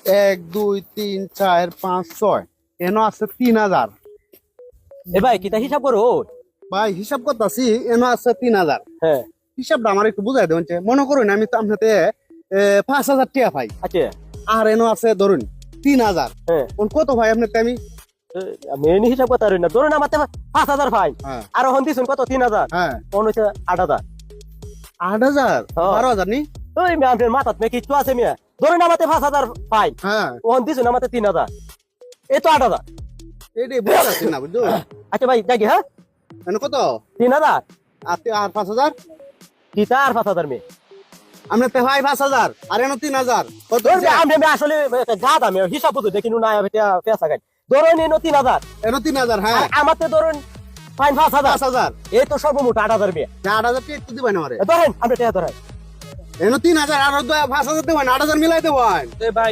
এক দুই তিন চার পাঁচ ছয় এনো আছে 3000। এ ভাই কিতা হিসাব করো? ভাই হিসাব করতেছি এনো আছে 3000। হ্যাঁ হিসাবটা আমার একটু বুঝাই দেবেন। মনে করুন আমি তো আপনাতে 5000 টাকা পাই, আচ্ছা আর এনো আছে ধরুন 3000। হ্যাঁ কত ভাই আপনাতে আমি? আমি এনে হিসাব করতে পারি না, ধরুন আমার 5,000 ফাইন হ্যাঁ আর এখন দিছুন কত 3,000, হ্যাঁ কোন হচ্ছে 8,000। 8000 হ্যাঁ। 12000 নি? ওই মেয়ে আপনার মাথাত মেয়ে কিচ্ছু আছে মেয়ে, ধরুন আমার 5,000 ফাইন, হ্যাঁ ওখান দিছুন আমার 3,000, এই তো 8,000। এটাই বুঝতে না বুঝছো। আচ্ছা ভাই দেখি, হ্যাঁ এনো কত? 3,000 আর 5000 কিতা আর 5,000 মেয়ে। আপনাতে ভাই 5000 আর এনো 3000 কত ধরুন হইছে? আমি আসলে গাদ আমি হিসাব বুঝু দেখি না পেঁচা গাই, ধরুন এনো 3,000 এনো 3000। হ্যাঁ আর আমাতে ধরুন ফাইন 5,000, 5000। এই তো সর্বমোট 8,000 মেয়ে। 8000 টাকা একটু দিবেন আমারে। ধরেন আমরা টাকা ধরাই এনো 3000 আর 5000 দেবেন, 8000 মিলাই দেবেন। ভাই